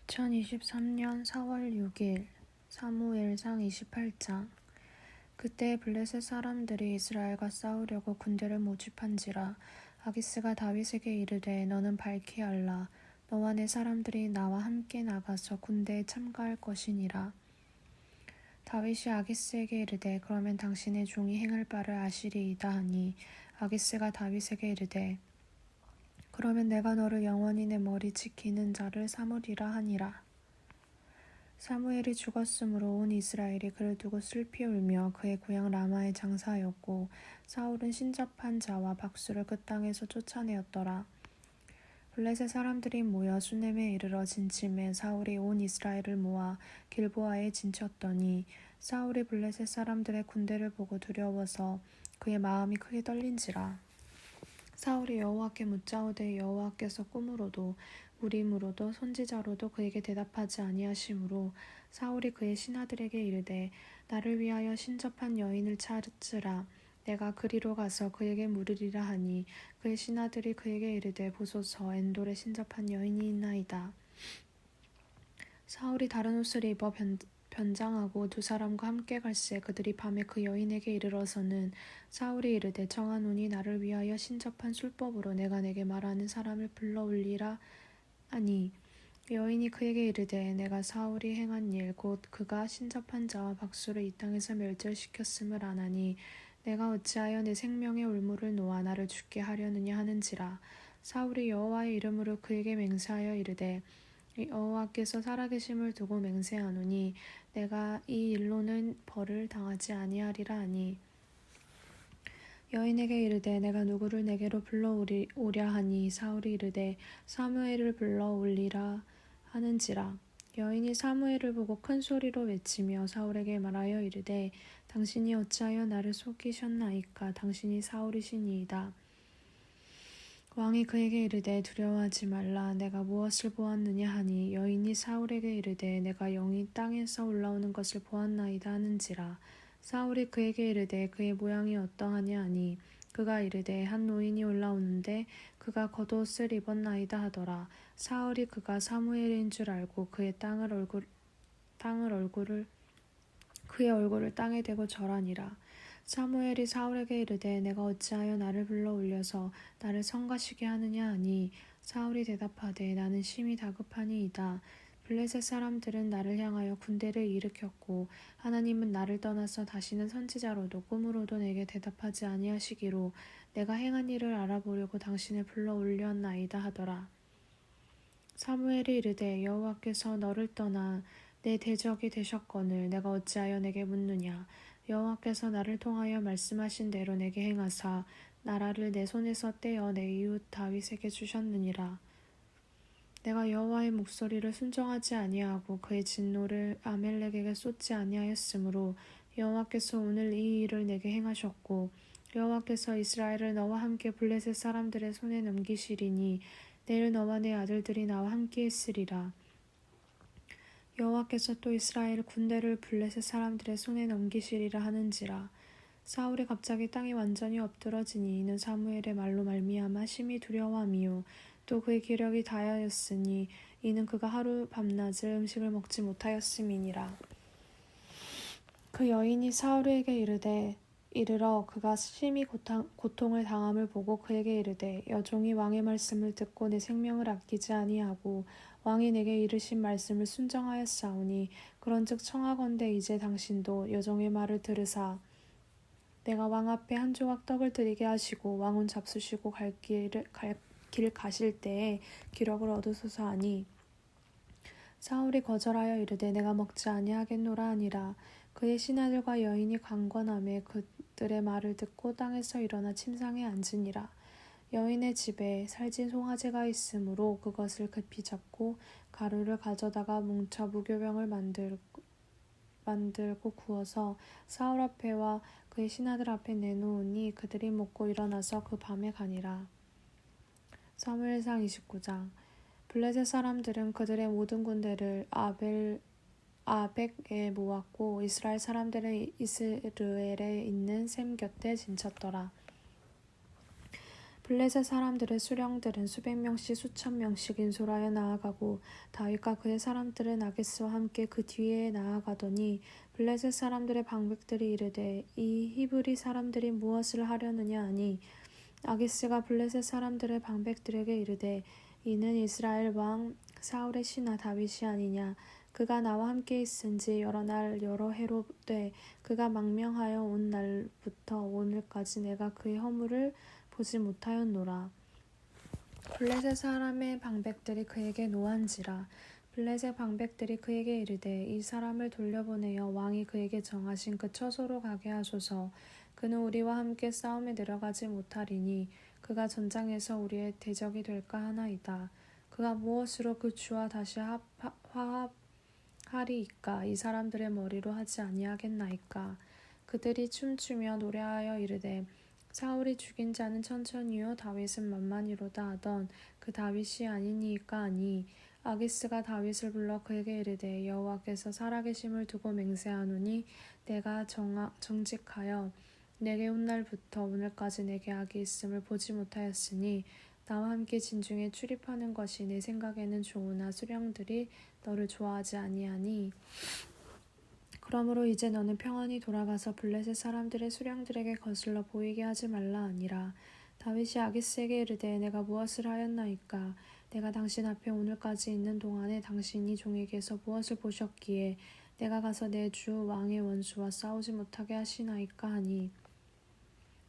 2023년 4월 6일 사무엘상 28장. 그때 블레셋 사람들이 이스라엘과 싸우려고 군대를 모집한지라. 아기스가 다윗에게 이르되 너는 밝히 알라. 너와 내 사람들이 나와 함께 나가서 군대에 참가할 것이니라. 다윗이 아기스에게 이르되 그러면 당신의 종이 행할 바를 아시리이다 하니, 아기스가 다윗에게 이르되 그러면 내가 너를 영원히 내 머리 지키는 자를 삼으리라 하니라. 사무엘이 죽었으므로 온 이스라엘이 그를 두고 슬피 울며 그의 고향 라마에 장사하였고, 사울은 신접한 자와 박수를 그 땅에서 쫓아내었더라. 블레셋 사람들이 모여 수넴에 이르러 진침에 사울이 온 이스라엘을 모아 길보아에 진쳤더니, 사울이 블레셋 사람들의 군대를 보고 두려워서 그의 마음이 크게 떨린지라. 사울이 여호와께 묻자오되 여호와께서 꿈으로도 우림으로도 선지자로도 그에게 대답하지 아니하시므로, 사울이 그의 신하들에게 이르되 나를 위하여 신접한 여인을 찾으라. 내가 그리로 가서 그에게 물으리라 하니, 그의 신하들이 그에게 이르되 보소서, 엔돌에 신접한 여인이 있나이다. 사울이 다른 옷을 입어 변장하고 두 사람과 함께 갈새 그들이 밤에 그 여인에게 이르러서는, 사울이 이르되 정하노니 나를 위하여 신접한 술법으로 내가 내게 말하는 사람을 불러올리라 하니, 여인이 그에게 이르되 내가 사울이 행한 일 곧 그가 신접한 자와 박수를 이 땅에서 멸절시켰음을 아나니, 내가 어찌하여 내 생명의 올무를 놓아 나를 죽게 하려느냐 하는지라. 사울이 여호와의 이름으로 그에게 맹세하여 이르되 여호와께서 살아계심을 두고 맹세하노니 내가 이 일로는 벌을 당하지 아니하리라 하니, 여인에게 이르되 내가 누구를 내게로 불러오랴 하니, 사울이 이르되 사무엘을 불러올리라 하는지라. 여인이 사무엘을 보고 큰 소리로 외치며 사울에게 말하여 이르되 당신이 어찌하여 나를 속이셨나이까. 당신이 사울이시니이다. 왕이 그에게 이르되 두려워하지 말라. 내가 무엇을 보았느냐 하니, 여인이 사울에게 이르되 내가 영이 땅에서 올라오는 것을 보았나이다 하는지라. 사울이 그에게 이르되 그의 모양이 어떠하냐 하니, 그가 이르되 한 노인이 올라오는데 그가 겉옷을 입었나이다 하더라. 사울이 그가 사무엘인 줄 알고 그의 얼굴을 땅에 대고 절하니라. 사무엘이 사울에게 이르되 내가 어찌하여 나를 불러 올려서 나를 성가시게 하느냐 하니, 사울이 대답하되 나는 심히 다급하니이다. 블레셋 사람들은 나를 향하여 군대를 일으켰고, 하나님은 나를 떠나서 다시는 선지자로도 꿈으로도 내게 대답하지 아니하시기로 내가 행한 일을 알아보려고 당신을 불러 올렸나이다 하더라. 사무엘이 이르되 여호와께서 너를 떠나 내 대적이 되셨거늘 내가 어찌하여 내게 묻느냐. 여호와께서 나를 통하여 말씀하신 대로 내게 행하사 나라를 내 손에서 떼어 내 이웃 다윗에게 주셨느니라. 내가 여호와의 목소리를 순종하지 아니하고 그의 진노를 아멜렉에게 쏟지 아니하였으므로 여호와께서 오늘 이 일을 내게 행하셨고, 여호와께서 이스라엘을 너와 함께 블레셋 사람들의 손에 넘기시리니 내일 너와 내 아들들이 나와 함께 있으리라. 여호와께서 또 이스라엘 군대를 블레셋 사람들의 손에 넘기시리라 하는지라. 사울이 갑자기 땅에 완전히 엎드러지니 이는 사무엘의 말로 말미암아 심히 두려워함이요 또 그의 기력이 다하였으니 이는 그가 하루 밤낮을 음식을 먹지 못하였음이니라. 그 여인이 사울에게 이르러 그가 심히 고통을 당함을 보고 그에게 이르되 여종이 왕의 말씀을 듣고 내 생명을 아끼지 아니하고 왕이 내게 이르신 말씀을 순종하였사오니, 그런즉 청하건대 이제 당신도 여종의 말을 들으사 내가 왕 앞에 한 조각 떡을 드리게 하시고 왕은 잡수시고 길 가실 때에 기력을 얻으소서 하니, 사울이 거절하여 이르되 내가 먹지 아니하겠노라 하니라. 그의 신하들과 여인이 강권하매 그들의 말을 듣고 땅에서 일어나 침상에 앉으니라. 여인의 집에 살진 송아지가 있으므로 그것을 급히 잡고 가루를 가져다가 뭉쳐 무교병을 만들고 구워서 사울 앞에와 그의 신하들 앞에 내놓으니 그들이 먹고 일어나서 그 밤에 가니라. 사무엘상 29장. 블레셋 사람들은 그들의 모든 군대를 아벡에 모았고, 이스라엘 사람들은 이스르엘에 있는 셈 곁에 진쳤더라. 블레셋 사람들의 수령들은 수백 명씩 수천 명씩 인솔하여 나아가고 다윗과 그의 사람들은 아기스와 함께 그 뒤에 나아가더니 블레셋 사람들의 방백들이 이르되 이 히브리 사람들이 무엇을 하려느냐 하니 아기스가 블레셋 사람들의 방백들에게 이르되 이는 이스라엘 왕 사울의 신하 다윗이 아니냐. 그가 나와 함께 있은지 여러 날 여러 해로 돼 그가 망명하여 온 날부터 오늘까지 내가 그의 허물을 보지 못하였노라. 블레셋 사람의 방백들이 그에게 노한지라. 블레셋 방백들이 그에게 이르되 이 사람을 돌려보내어 왕이 그에게 정하신 그 처소로 가게 하소서. 그는 우리와 함께 싸움에 내려가지 못하리니 그가 전장에서 우리의 대적이 될까 하나이다. 그가 무엇으로 그 주와 다시 화합하리이까. 이 사람들의 머리로 하지 아니하겠나이까. 그들이 춤추며 노래하여 이르되 사울이 죽인 자는 천천히요 다윗은 만만히로다 하던 그 다윗이 아니니까 하니 아기스가 다윗을 불러 그에게 이르되 여호와께서 살아계심을 두고 맹세하노니 내가 정직하여 내게 온 날부터 오늘까지 내게 악이 있음을 보지 못하였으니 나와 함께 진중에 출입하는 것이 내 생각에는 좋으나 수령들이 너를 좋아하지 아니하니 그러므로 이제 너는 평안히 돌아가서 블레셋 사람들의 수령들에게 거슬러 보이게 하지 말라 하니라. 다윗이 아기스에게 이르되 내가 무엇을 하였나이까. 내가 당신 앞에 오늘까지 있는 동안에 당신이 종에게서 무엇을 보셨기에 내가 가서 내 주 왕의 원수와 싸우지 못하게 하시나이까 하니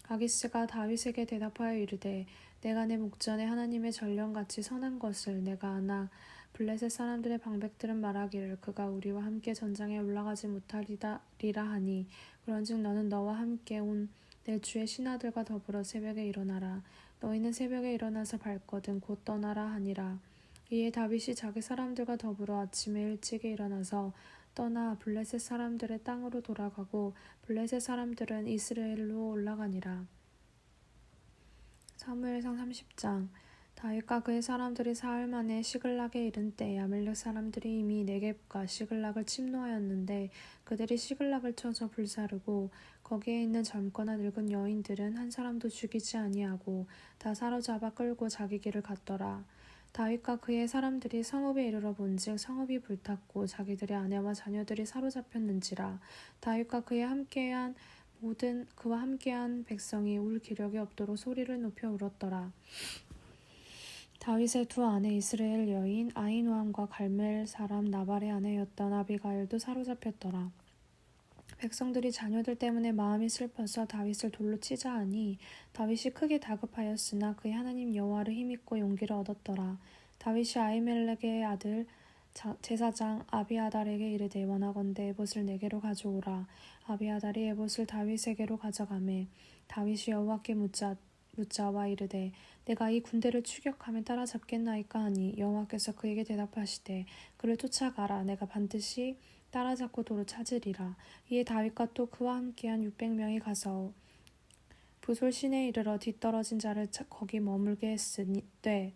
아기스가 다윗에게 대답하여 이르되 내가 내 목전에 하나님의 전령같이 선한 것을 내가 아나 블레셋 사람들의 방백들은 말하기를 그가 우리와 함께 전장에 올라가지 못하리라 하니 그런즉 너는 너와 함께 온 내 주의 신하들과 더불어 새벽에 일어나라. 너희는 새벽에 일어나서 발거든 곧 떠나라 하니라. 이에 다윗이 자기 사람들과 더불어 아침에 일찍이 일어나서 떠나 블레셋 사람들의 땅으로 돌아가고 블레셋 사람들은 이스라엘로 올라가니라. 사무엘상 30장. 다윗과 그의 사람들이 사흘 만에 시글락에 이른 때에 아말렉 사람들이 이미 네겝과 시글락을 침노하였는데 그들이 시글락을 쳐서 불사르고 거기에 있는 젊거나 늙은 여인들은 한 사람도 죽이지 아니하고 다 사로잡아 끌고 자기 길을 갔더라. 다윗과 그의 사람들이 성읍에 이르러 본즉 성읍이 불탔고 자기들의 아내와 자녀들이 사로잡혔는지라. 다윗과 그와 함께한 백성이 울 기력이 없도록 소리를 높여 울었더라. 다윗의 두 아내 이스라엘 여인 아히노함과 갈멜 사람 나발의 아내였던 아비가일도 사로잡혔더라. 백성들이 자녀들 때문에 마음이 슬퍼서 다윗을 돌로 치자 하니 다윗이 크게 다급하였으나 그의 하나님 여호와를 힘입고 용기를 얻었더라. 다윗이 아히멜렉의 아들 제사장 아비아달에게 이르되 원하건대 에봇을 내게로 가져오라. 아비아달이 에봇을 다윗에게로 가져가매 다윗이 여호와께 묻자와 이르되 내가 이 군대를 추격하면 따라잡겠나이까 하니 여호와께서 그에게 대답하시되 그를 쫓아가라. 내가 반드시 따라잡고 도로 찾으리라. 이에 다윗과 또 그와 함께한 600명이 가서 부솔 시내에 이르러 뒤떨어진 자를 거기 머물게 했으되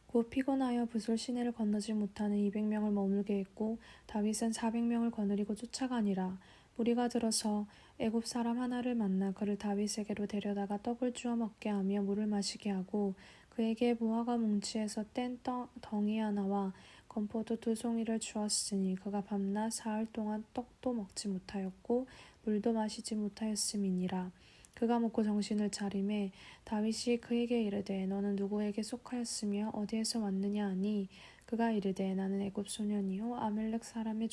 곧 피곤하여 부솔 시내를 건너지 못하는 200명을 머물게 했고 다윗은 400명을 거느리고 쫓아가니라. 무리가 들어서 애굽 사람 하나를 만나 그를 다윗에게로 데려다가 떡을 주어 먹게 하며 물을 마시게 하고 그에게 무화과 뭉치에서 뗀 덩이 하나와 건포도 2송이를 주었으니 그가 밤낮 사흘 동안 떡도 먹지 못하였고 물도 마시지 못하였음이니라. 그가 먹고 정신을 차리매 다윗이 그에게 이르되 너는 누구에게 속하였으며 어디에서 왔느냐 하니 그가 이르되 나는 애굽 소년이요 아멜렉 사람의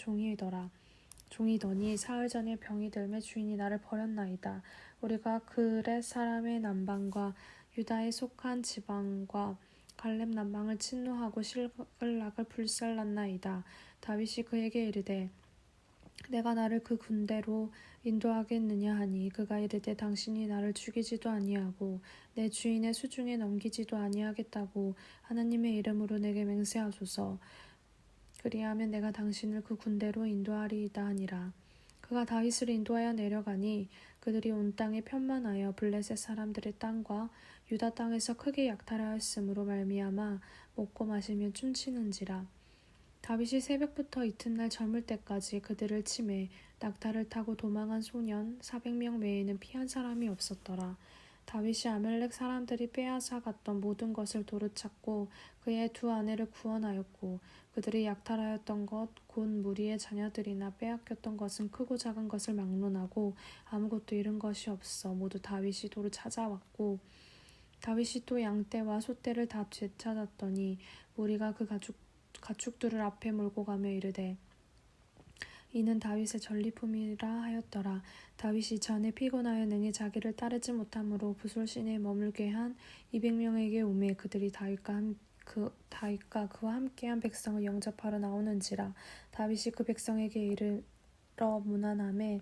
종이더니 사흘 전에 병이 들매 주인이 나를 버렸나이다. 우리가 그렛 사람의 남방과 유다에 속한 지방과 갈렙 남방을 침노하고 시글락을 불살랐나이다. 다윗이 그에게 이르되 내가 나를 그 군대로 인도하겠느냐 하니 그가 이르되 당신이 나를 죽이지도 아니하고 내 주인의 수중에 넘기지도 아니하겠다고 하나님의 이름으로 내게 맹세하소서. 그리하면 내가 당신을 그 군대로 인도하리이다 하니라. 그가 다윗을 인도하여 내려가니 그들이 온 땅에 편만하여 블레셋 사람들의 땅과 유다 땅에서 크게 약탈하였으므로 말미암아 먹고 마시며 춤추는지라. 다윗이 새벽부터 이튿날 저물 때까지 그들을 치매 낙타를 타고 도망한 소년 400명 외에는 피한 사람이 없었더라. 다윗이 아멜렉 사람들이 빼앗아 갔던 모든 것을 도르찾고 그의 두 아내를 구원하였고 그들이 약탈하였던 것 곧 무리의 자녀들이나 빼앗겼던 것은 크고 작은 것을 막론하고 아무것도 잃은 것이 없어 모두 다윗이 도로 찾아왔고 다윗이 또 양떼와 소떼를 다 되찾았더니 무리가 그 가축들을 앞에 몰고 가며 이르되 이는 다윗의 전리품이라 하였더라. 다윗이 전에 피곤하여 능히 자기를 따르지 못하므로 부솔 시내에 머물게 한 200명에게 오매 그들이 다윗과 그와 함께한 백성을 영접하러 나오는지라. 다윗이 그 백성에게 이르러 문안하매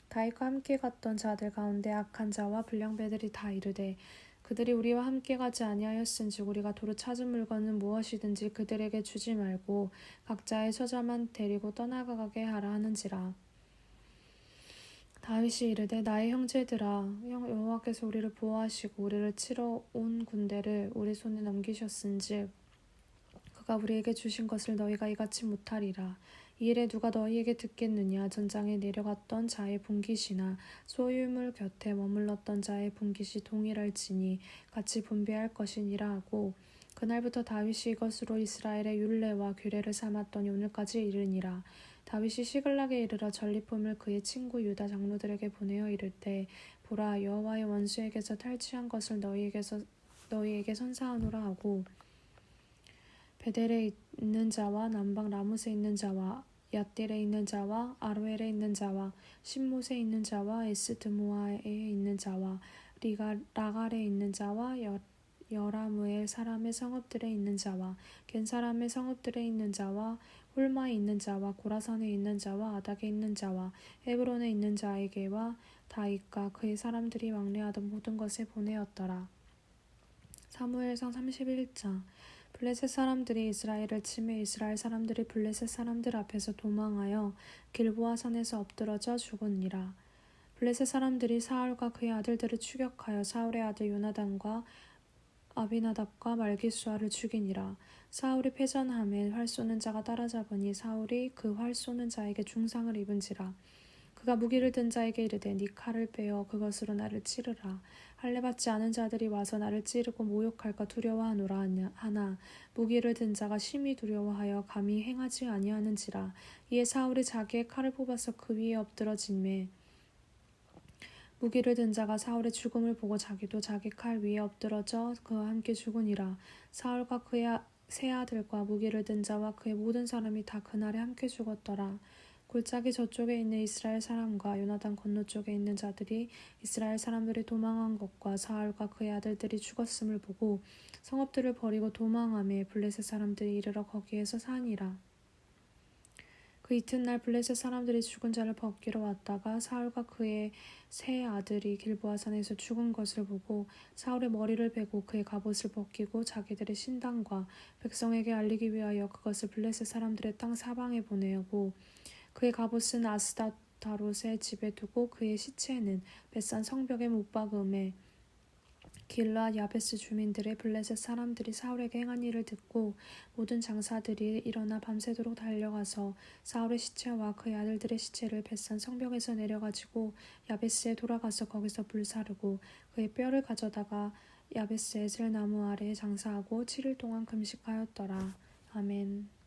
다윗과 함께 갔던 자들 가운데 악한 자와 불량배들이 다 이르되 그들이 우리와 함께 가지 아니하였은즉 우리가 도로 찾은 물건은 무엇이든지 그들에게 주지 말고 각자의 처자만 데리고 떠나가게 하라 하는지라. 다윗이 이르되 나의 형제들아 여호와께서 우리를 보호하시고 우리를 치러 온 군대를 우리 손에 넘기셨은즉 그가 우리에게 주신 것을 너희가 이같이 못하리라. 이 일에 누가 너희에게 듣겠느냐. 전장에 내려갔던 자의 분깃이나 소유물 곁에 머물렀던 자의 분깃이 동일할지니 같이 분배할 것이니라 하고 그날부터 다윗이 이것으로 이스라엘의 율례와 규례를 삼았더니 오늘까지 이르니라. 다윗이 시글락에 이르러 전리품을 그의 친구 유다 장로들에게 보내어 이를 때 보라 여호와의 원수에게서 탈취한 것을 너희에게 선사하노라 하고 베델에 있는 자와 남방 라못에 있는 자와 얏딜에 있는 자와 아로엘에 있는 자와 신못에 있는 자와 에스드모아에 있는 자와 라갈에 있는 자와 여라무엘 사람의 성읍들에 있는 자와 겐 사람의 성읍들에 있는 자와 홀마에 있는 자와 고라산에 있는 자와 아닥에 있는 자와 헤브론에 있는 자에게와 다윗과 그의 사람들이 왕래하던 모든 것에 보내었더라. 사무엘상 31장 블레셋 사람들이 이스라엘을 치매 이스라엘 사람들이 블레셋 사람들 앞에서 도망하여 길보아 산에서 엎드러져 죽으니라. 블레셋 사람들이 사울과 그의 아들들을 추격하여 사울의 아들 요나단과 아비나답과 말기수아를 죽이니라. 사울이 패전함에 활 쏘는 자가 따라잡으니 사울이 그 활 쏘는 자에게 중상을 입은지라. 그가 무기를 든 자에게 이르되 네 칼을 빼어 그것으로 나를 찌르라. 할례 받지 않은 자들이 와서 나를 찌르고 모욕할까 두려워하노라 하나 무기를 든 자가 심히 두려워하여 감히 행하지 아니하는지라. 이에 사울이 자기의 칼을 뽑아서 그 위에 엎드러짐에 무기를 든 자가 사울의 죽음을 보고 자기도 자기 칼 위에 엎드러져 그와 함께 죽으니라. 사울과 그의 세 아들과 무기를 든 자와 그의 모든 사람이 다 그날에 함께 죽었더라. 골짜기 저쪽에 있는 이스라엘 사람과 요나단 건너쪽에 있는 자들이 이스라엘 사람들이 도망한 것과 사울과 그의 아들들이 죽었음을 보고 성읍들을 버리고 도망하며 블레셋 사람들이 이르러 거기에서 사니라. 그 이튿날 블레셋 사람들이 죽은 자를 벗기러 왔다가 사울과 그의 세 아들이 길보아 산에서 죽은 것을 보고 사울의 머리를 베고 그의 갑옷을 벗기고 자기들의 신당과 백성에게 알리기 위하여 그것을 블레셋 사람들의 땅 사방에 보내고 그의 갑옷은 아스타롯의 집에 두고 그의 시체는 벳산 성벽에 못 박음에 길르앗 야베스 주민들의 블레셋 사람들이 사울에게 행한 일을 듣고 모든 장사들이 일어나 밤새도록 달려가서 사울의 시체와 그의 아들들의 시체를 벳산 성벽에서 내려가지고 야베스에 돌아가서 거기서 불사르고 그의 뼈를 가져다가 야베스 에셀 나무 아래에 장사하고 7일 동안 금식하였더라. 아멘.